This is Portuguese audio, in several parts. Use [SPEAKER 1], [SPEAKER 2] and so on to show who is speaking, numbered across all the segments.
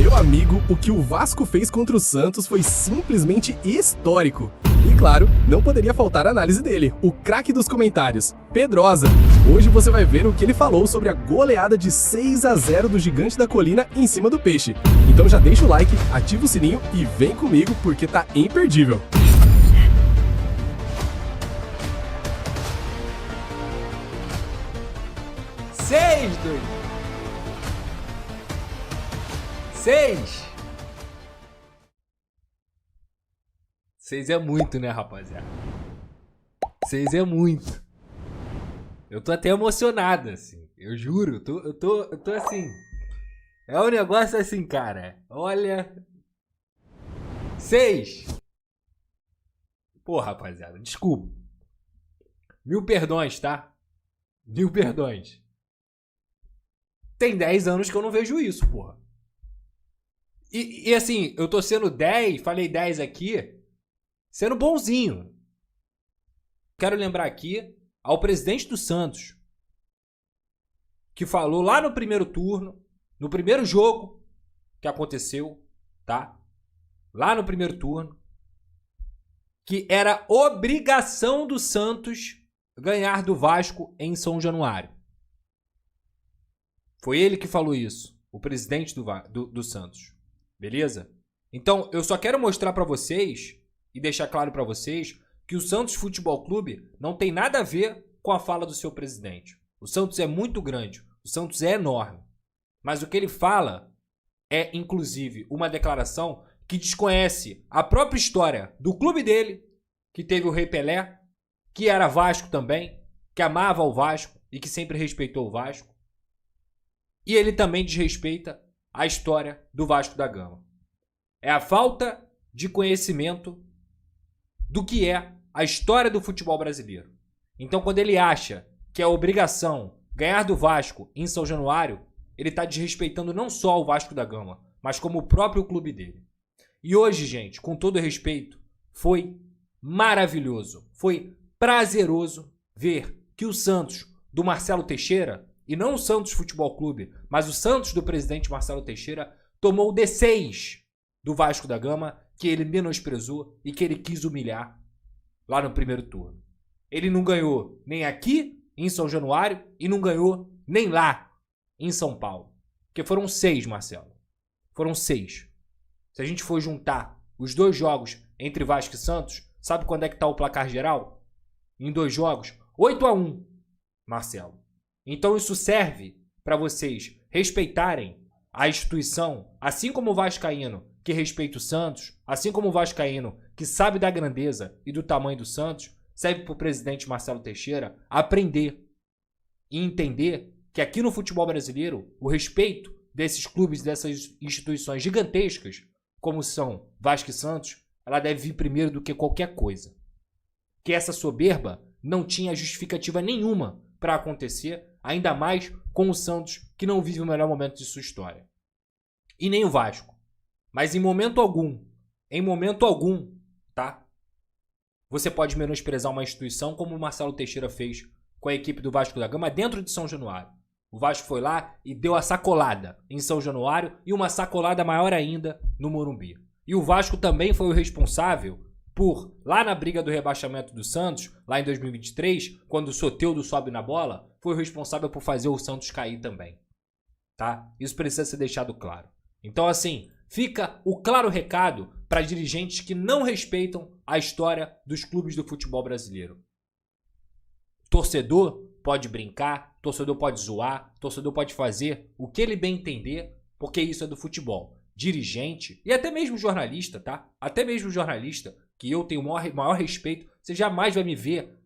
[SPEAKER 1] Meu amigo, o que o Vasco fez contra o Santos foi simplesmente histórico. E claro, não poderia faltar a análise dele, o craque dos comentários, Pedrosa. Hoje você vai ver o que ele falou sobre a goleada de 6-0 do Gigante da Colina em cima do Peixe. Então já deixa o like, ativa o sininho e vem comigo porque tá imperdível.
[SPEAKER 2] Seis é muito, né, rapaziada? 6 é muito. Eu tô até emocionado, assim. Eu juro, eu tô assim. É um negócio assim, cara. Olha. 6. Pô, rapaziada, desculpa. 1000 perdões, tá? 1000 perdões. Tem 10 anos que eu não vejo isso, porra. E assim, eu tô sendo 10, falei 10 aqui, sendo bonzinho. Quero lembrar aqui ao presidente do Santos, que falou lá no primeiro turno, no primeiro jogo que aconteceu, tá? Lá no primeiro turno, que era obrigação do Santos ganhar do Vasco em São Januário. Foi ele que falou isso, o presidente do Santos. Beleza? Então, eu só quero mostrar pra vocês e deixar claro pra vocês que o Santos Futebol Clube não tem nada a ver com a fala do seu presidente. O Santos é muito grande, o Santos é enorme. Mas o que ele fala é, inclusive, uma declaração que desconhece a própria história do clube dele, que teve o Rei Pelé, que era Vasco também, que amava o Vasco e que sempre respeitou o Vasco. E ele também desrespeita a história do Vasco da Gama. É a falta de conhecimento do que é a história do futebol brasileiro. Então, quando ele acha que é obrigação ganhar do Vasco em São Januário, ele está desrespeitando não só o Vasco da Gama, mas como o próprio clube dele. E hoje, gente, com todo respeito, foi maravilhoso, foi prazeroso ver que o Santos do Marcelo Teixeira, e não o Santos Futebol Clube, mas o Santos do presidente Marcelo Teixeira, tomou o D6 do Vasco da Gama, que ele menosprezou e que ele quis humilhar lá no primeiro turno. Ele não ganhou nem aqui, em São Januário, e não ganhou nem lá, em São Paulo. Porque foram 6, Marcelo. Foram 6. Se a gente for juntar os 2 jogos entre Vasco e Santos, sabe quando é que tá o placar geral? Em 2 jogos, 8-1, Marcelo. Então isso serve para vocês respeitarem a instituição, assim como o vascaíno que respeita o Santos, assim como o vascaíno que sabe da grandeza e do tamanho do Santos, serve para o presidente Marcelo Teixeira aprender e entender que aqui no futebol brasileiro, o respeito desses clubes, dessas instituições gigantescas, como são Vasco e Santos, ela deve vir primeiro do que qualquer coisa. Que essa soberba não tinha justificativa nenhuma para acontecer, ainda mais com o Santos, que não vive o melhor momento de sua história. E nem o Vasco. Mas em momento algum, tá? Você pode menosprezar uma instituição como o Marcelo Teixeira fez com a equipe do Vasco da Gama dentro de São Januário. O Vasco foi lá e deu a sacolada em São Januário e uma sacolada maior ainda no Morumbi. E o Vasco também foi o responsável por, lá na briga do rebaixamento do Santos, lá em 2023, quando o Soteldo sobe na bola, foi o responsável por fazer o Santos cair também. Tá? Isso precisa ser deixado claro. Então, assim, fica o claro recado para dirigentes que não respeitam a história dos clubes do futebol brasileiro. Torcedor pode brincar, torcedor pode zoar, torcedor pode fazer o que ele bem entender, porque isso é do futebol. Dirigente e até mesmo jornalista, tá? Até mesmo jornalista, que eu tenho o maior respeito, você jamais vai me ver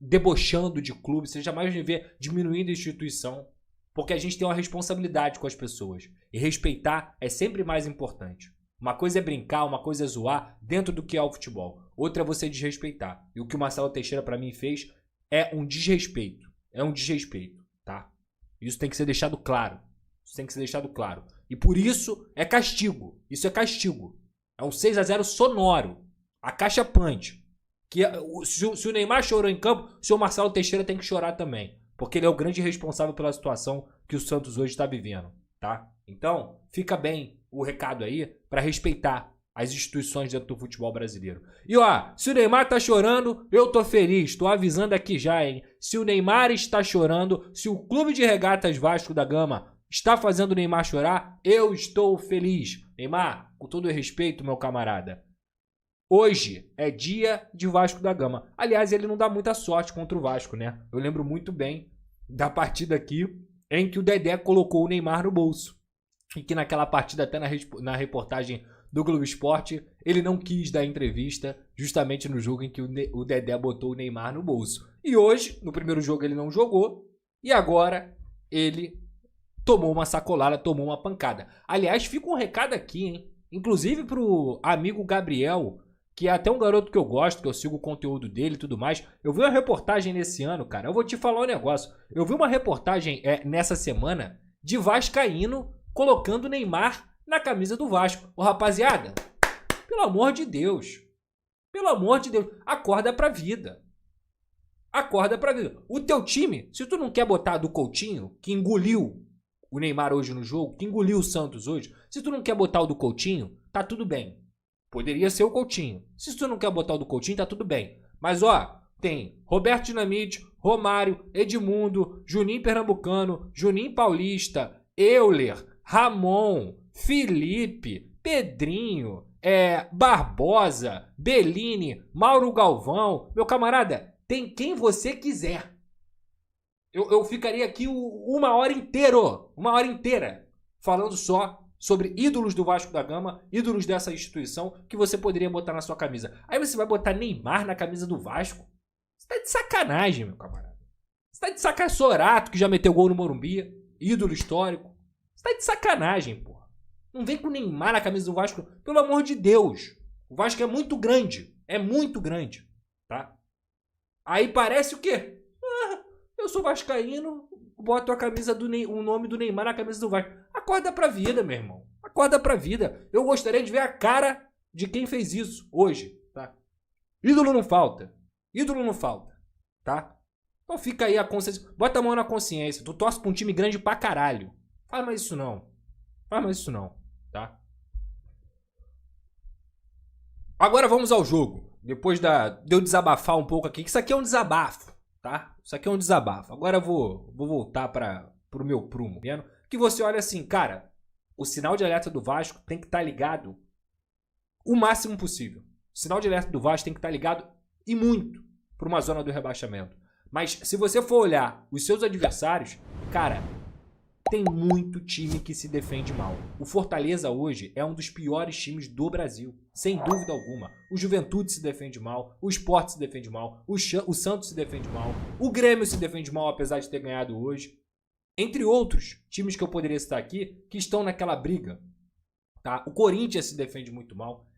[SPEAKER 2] debochando de clube, você jamais vai me ver diminuindo a instituição, porque a gente tem uma responsabilidade com as pessoas. E respeitar é sempre mais importante. Uma coisa é brincar, uma coisa é zoar dentro do que é o futebol. Outra é você desrespeitar. E o que o Marcelo Teixeira para mim fez é um desrespeito. É um desrespeito, tá? Isso tem que ser deixado claro. Isso tem que ser deixado claro. E por isso é castigo. Isso é castigo. É um 6-0 sonoro. A caixa punch. Que se o Neymar chorou em campo, o senhor Marcelo Teixeira tem que chorar também. Porque ele é o grande responsável pela situação que o Santos hoje está vivendo. tá? Então, fica bem o recado aí para respeitar as instituições dentro do futebol brasileiro. E ó, se o Neymar tá chorando, eu tô feliz. Tô avisando aqui já, hein? Se o Neymar está chorando, se o Clube de Regatas Vasco da Gama está fazendo o Neymar chorar, eu estou feliz. Neymar, com todo respeito, meu camarada, hoje é dia de Vasco da Gama. Aliás, ele não dá muita sorte contra o Vasco, né? Eu lembro muito bem da partida aqui em que o Dedé colocou o Neymar no bolso. E que naquela partida, até na reportagem do Globo Esporte, ele não quis dar entrevista justamente no jogo em que o Dedé botou o Neymar no bolso. E hoje, no primeiro jogo, ele não jogou e agora ele tomou uma sacolada, tomou uma pancada. Aliás, fica um recado aqui, hein? Inclusive pro amigo Gabriel, que é até um garoto que eu gosto, que eu sigo o conteúdo dele e tudo mais. Eu vi uma reportagem nesse ano, cara, eu vou te falar um negócio. Eu vi uma reportagem nessa semana de vascaíno colocando o Neymar na camisa do Vasco. Ô, rapaziada, pelo amor de Deus, acorda pra vida. Acorda pra vida. O teu time, se tu não quer botar do Coutinho, que engoliu o Neymar hoje no jogo, que engoliu o Santos hoje, se tu não quer botar o do Coutinho, tá tudo bem. Poderia ser o Coutinho. Se tu não quer botar o do Coutinho, tá tudo bem. Mas ó, tem Roberto Dinamite, Romário, Edmundo, Juninho Pernambucano, Juninho Paulista, Euler, Ramon, Felipe, Pedrinho, Barbosa, Bellini, Mauro Galvão. Meu camarada, tem quem você quiser. Eu ficaria aqui uma hora inteira, falando só sobre ídolos do Vasco da Gama, ídolos dessa instituição que você poderia botar na sua camisa. Aí você vai botar Neymar na camisa do Vasco? Você tá de sacanagem, meu camarada. Você tá de sacanagem. Sorato, que já meteu gol no Morumbi, ídolo histórico. Você tá de sacanagem, porra. Não vem com o Neymar na camisa do Vasco, pelo amor de Deus. O Vasco é muito grande, tá? Aí parece o quê? Eu sou vascaíno, boto a camisa o nome do Neymar na camisa do Vasco. Acorda pra vida, meu irmão. Acorda pra vida. Eu gostaria de ver a cara de quem fez isso hoje, tá? Ídolo não falta, tá? Então fica aí a consciência. Bota a mão na consciência. Tu torce pra um time grande pra caralho. Faz mais isso não, tá? Agora vamos ao jogo. Depois de eu desabafar um pouco aqui, que isso aqui é um desabafo, tá? Isso aqui é um desabafo. Agora eu vou voltar pro meu prumo. Que você olha assim, cara, o sinal de alerta do Vasco tem que estar ligado o máximo possível. O sinal de alerta do Vasco tem que estar ligado e muito para uma zona do rebaixamento. Mas se você for olhar os seus adversários, cara, tem muito time que se defende mal. O Fortaleza hoje é um dos piores times do Brasil, sem dúvida alguma. O Juventude se defende mal, o Sport se defende mal, o Santos se defende mal, o Grêmio se defende mal apesar de ter ganhado hoje. Entre outros times que eu poderia citar aqui, que estão naquela briga. Tá? O Corinthians se defende muito mal.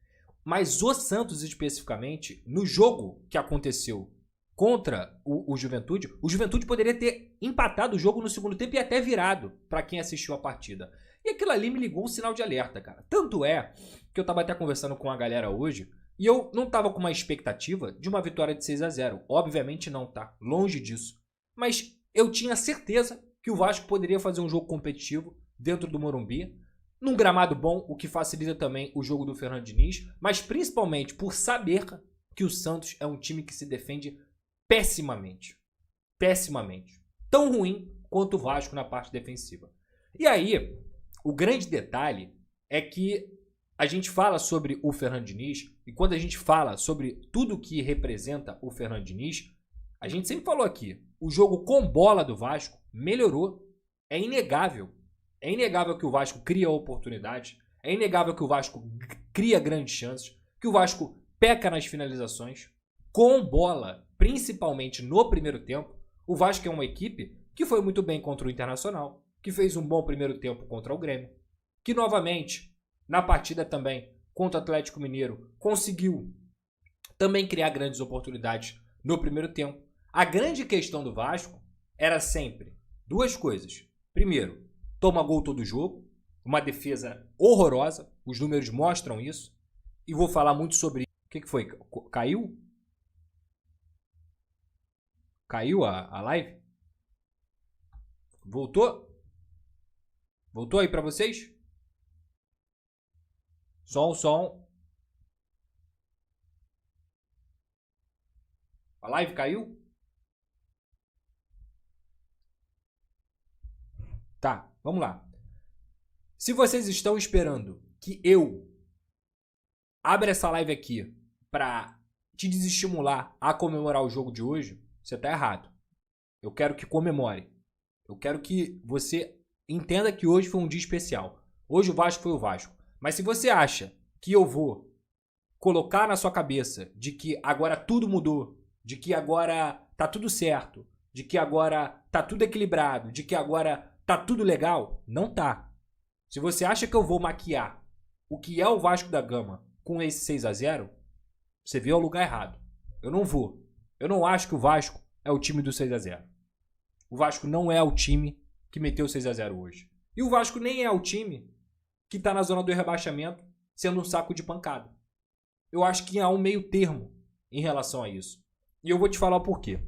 [SPEAKER 2] Mas o Santos especificamente, no jogo que aconteceu contra o Juventude, o Juventude poderia ter empatado o jogo no segundo tempo e até virado para quem assistiu a partida. E aquilo ali me ligou um sinal de alerta, cara. Tanto é que eu tava até conversando com a galera hoje e eu não tava com uma expectativa de uma vitória de 6-0. Obviamente não, tá? Longe disso. Mas eu tinha certeza que o Vasco poderia fazer um jogo competitivo dentro do Morumbi, num gramado bom, o que facilita também o jogo do Fernando Diniz, mas principalmente por saber que o Santos é um time que se defende pessimamente. Tão ruim quanto o Vasco na parte defensiva. E aí, o grande detalhe é que a gente fala sobre o Fernando Diniz, e quando a gente fala sobre tudo que representa o Fernando Diniz, a gente sempre falou aqui, o jogo com bola do Vasco melhorou. É inegável. É inegável que o Vasco cria oportunidades. É inegável que o Vasco cria grandes chances. Que o Vasco peca nas finalizações. Com bola, principalmente no primeiro tempo. O Vasco é uma equipe que foi muito bem contra o Internacional. Que fez um bom primeiro tempo contra o Grêmio. Que novamente, na partida também contra o Atlético Mineiro, conseguiu também criar grandes oportunidades no primeiro tempo. A grande questão do Vasco era sempre duas coisas. Primeiro, toma gol todo jogo, uma defesa horrorosa, os números mostram isso, e vou falar muito sobre isso. O que foi? Caiu? Caiu a live? Voltou? Voltou aí pra vocês? Som. A live caiu? Tá, vamos lá. Se vocês estão esperando que eu abra essa live aqui pra te desestimular a comemorar o jogo de hoje, você tá errado. Eu quero que comemore. Eu quero que você entenda que hoje foi um dia especial. Hoje o Vasco foi o Vasco. Mas se você acha que eu vou colocar na sua cabeça de que agora tudo mudou, de que agora tá tudo certo, de que agora tá tudo equilibrado, de que agora tá tudo legal, não tá. Se você acha que eu vou maquiar o que é o Vasco da Gama com esse 6-0, você veio ao lugar errado. Eu não vou. Eu não acho que o Vasco é o time do 6-0. O Vasco não é o time que meteu 6-0 hoje. E o Vasco nem é o time que tá na zona do rebaixamento sendo um saco de pancada. Eu acho que há um meio termo em relação a isso. E eu vou te falar o porquê.